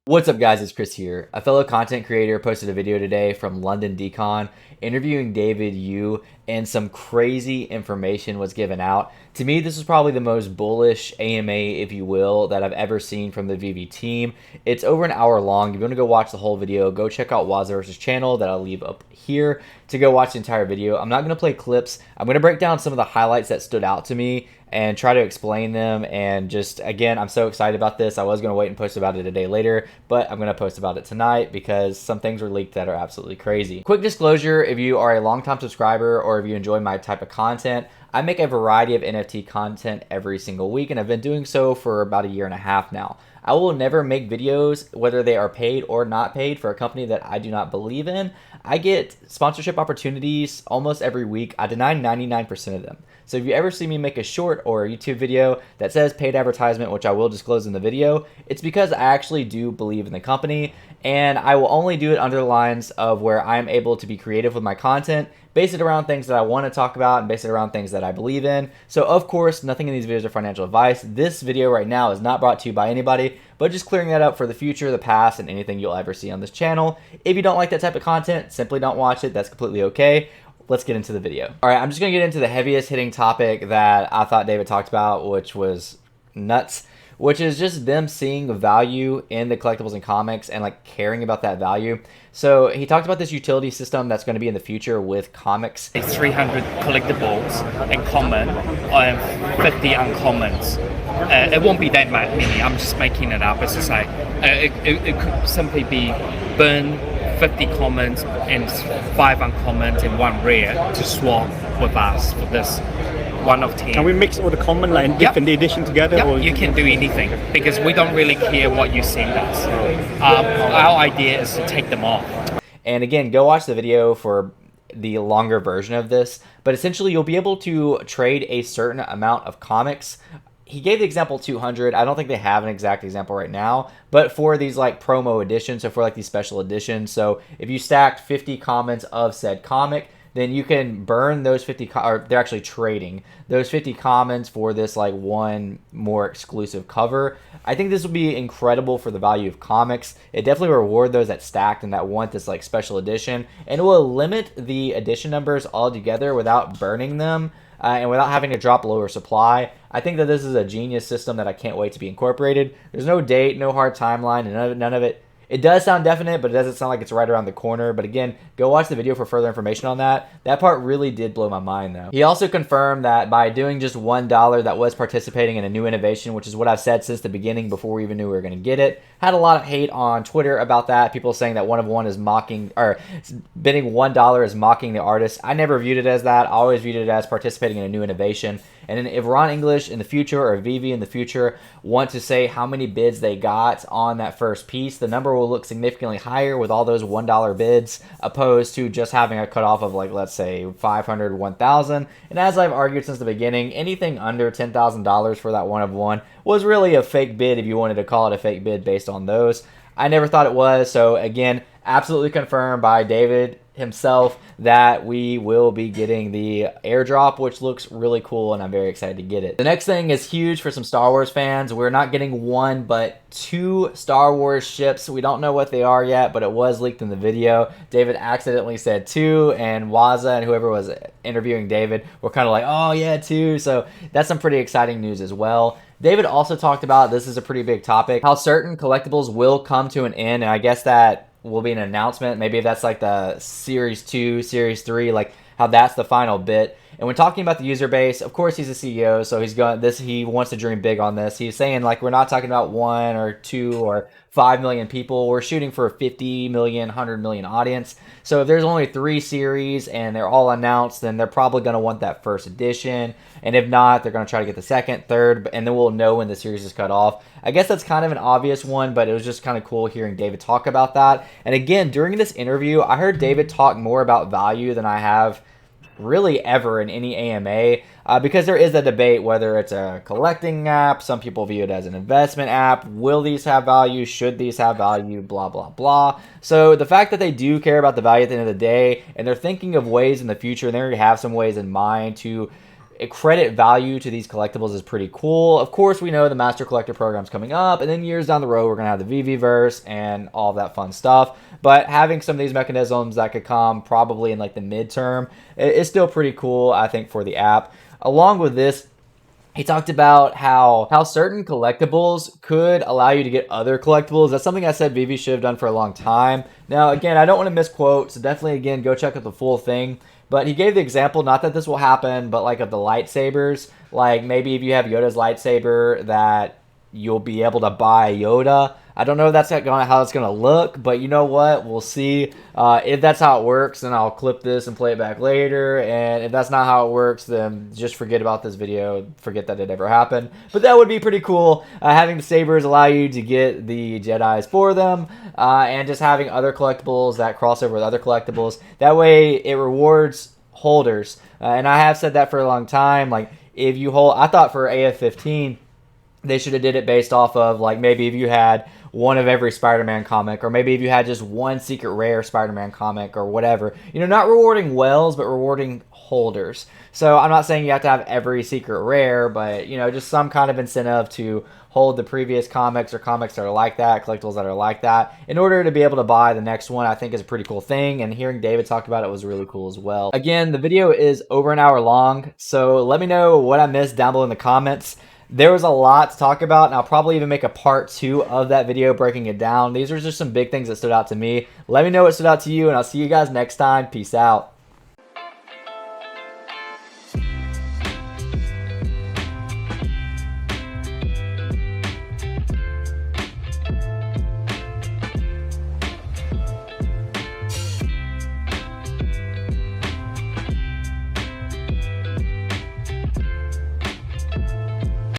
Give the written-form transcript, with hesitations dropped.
What's up guys, it's Chris here. A fellow content creator posted a video today from London Decon interviewing David Yu, and some crazy information was given out. To me, this is probably the most bullish AMA, if you will, that I've ever seen from the Veve team. It's over an hour long. If you want to go watch the whole video, go check out Wazverse's channel that I'll leave up here to go watch the entire video. I'm not going to play clips. I'm going to break down some of the highlights that stood out to me and try to explain them. And just, again, I'm so excited about this. I was going to wait and post about it a day later, but I'm going to post about it tonight because some things were leaked that are absolutely crazy. Quick disclosure, if you are a longtime subscriber or if you enjoy my type of content, I make a variety of NFT content every single week, and I've been doing so for about a year and a half now. I will never make videos, whether they are paid or not paid, for a company that I do not believe in. I get sponsorship opportunities almost every week. I deny 99% of them. So if you ever see me make a short or a YouTube video that says paid advertisement, which I will disclose in the video, it's because I actually do believe in the company, and I will only do it under the lines of where I'm able to be creative with my content, base it around things that I want to talk about, and base it around things that I believe in. So of course, nothing in these videos are financial advice. This video right now is not brought to you by anybody, but just clearing that up for the future, the past, and anything you'll ever see on this channel. If you don't like that type of content, simply don't watch it. That's completely okay. Let's get into the video. All right, I'm just gonna get into the heaviest hitting topic that I thought David talked about, which was nuts, which is just them seeing value in the collectibles and comics and like caring about that value. So he talked about this utility system that's going to be in the future with comics. 300 collectibles in common and 50 uncommons. It won't be that many, I'm just making it up. It's just like, it could simply be burn 50 commons and 5 uncommons and 1 rare to swap with us for this 1 of 10. Can we mix all the common like different edition together? Yep, or you can do anything because we don't really care what you send us. Our idea is to take them off. And again, go watch the video for the longer version of this, but essentially you'll be able to trade a certain amount of comics. He gave the example 200. I don't think they have an exact example right now, but for these like promo editions, so for like these special editions, so if you stacked 50 commons of said comic, then you can burn those 50, or they're actually trading those 50 commons for this like one more exclusive cover. I think this will be incredible for the value of comics. It definitely reward those that stacked and that want this like special edition, and it will limit the edition numbers altogether without burning them. And without having to drop lower supply. I think that this is a genius system that I can't wait to be incorporated. There's no date, no hard timeline, and none of it. It does sound definite, but it doesn't sound like it's right around the corner. But again, go watch the video for further information on that. That part really did blow my mind, though. He also confirmed that by doing just $1 that was participating in a new innovation, which is what I've said since the beginning before we even knew we were going to get it. Had a lot of hate on Twitter about that. People saying that 1 of 1 is mocking, or bidding $1 is mocking the artist. I never viewed it as that. I always viewed it as participating in a new innovation. And then if Ron English in the future or Veve in the future want to say how many bids they got on that first piece, the number will look significantly higher with all those $1 bids opposed to just having a cutoff of like, let's say 500, 1,000. And as I've argued since the beginning, anything under $10,000 for that 1 of 1 was really a fake bid if you wanted to call it a fake bid based on those. I never thought it was. So again, absolutely confirmed by David himself that we will be getting the airdrop, which looks really cool, and I'm very excited to get it. The next thing is huge for some Star Wars fans. We're not getting 1 but 2 Star Wars ships. We don't know what they are yet, but it was leaked in the video. David accidentally said 2, and Waza and whoever was interviewing David were kind of like, oh yeah, 2. So that's some pretty exciting news as well. David also talked about, this is a pretty big topic, how certain collectibles will come to an end, and I guess that will be an announcement. Maybe that's like the Series 2, Series 3, like how that's the final bit. And when talking about the user base, of course he's a CEO, so he wants to dream big on this. He's saying like we're not talking about 1 or 2 or 5 million people. We're shooting for a 50 million, 100 million audience. So if there's only 3 series and they're all announced, then they're probably going to want that first edition. And if not, they're going to try to get the second, third, and then we'll know when the series is cut off. I guess that's kind of an obvious one, but it was just kind of cool hearing David talk about that. And again, during this interview, I heard David talk more about value than I have really ever in any AMA, because there is a debate whether it's a collecting app. Some people view it as an investment app. Will these have value? Should these have value? Blah, blah, blah. So the fact that they do care about the value at the end of the day, and they're thinking of ways in the future, and they already have some ways in mind to credit value to these collectibles is pretty cool. Of course, we know the Master Collector program's coming up, and then years down the road, we're going to have the Veveverse and all of that fun stuff. But having some of these mechanisms that could come probably in like the midterm is still pretty cool, I think, for the app. Along with this, he talked about how certain collectibles could allow you to get other collectibles. That's something I said Veve should have done for a long time. Now, again, I don't want to misquote, so definitely, again, go check out the full thing. But he gave the example, not that this will happen, but like of the lightsabers. Like maybe if you have Yoda's lightsaber that you'll be able to buy Yoda. I don't know if that's how it's gonna look, but you know what? We'll see. If that's how it works, then I'll clip this and play it back later. And if that's not how it works, then just forget about this video. Forget that it ever happened. But that would be pretty cool. Having the sabers allow you to get the Jedis for them, and just having other collectibles that cross over with other collectibles. That way, it rewards holders. And I have said that for a long time. Like if you hold, I thought for AF-15. They should have did it based off of like maybe if you had one of every Spider-Man comic, or maybe if you had just one secret rare Spider-Man comic or whatever. You know, not rewarding whales, but rewarding holders. So I'm not saying you have to have every secret rare, but you know, just some kind of incentive to hold the previous comics or comics that are like that, collectibles that are like that, in order to be able to buy the next one. I think is a pretty cool thing, and hearing David talk about it was really cool as well. Again, the video is over an hour long, so let me know what I missed down below in the comments. There was a lot to talk about, and I'll probably even make a part 2 of that video breaking it down. These are just some big things that stood out to me. Let me know what stood out to you, and I'll see you guys next time. Peace out.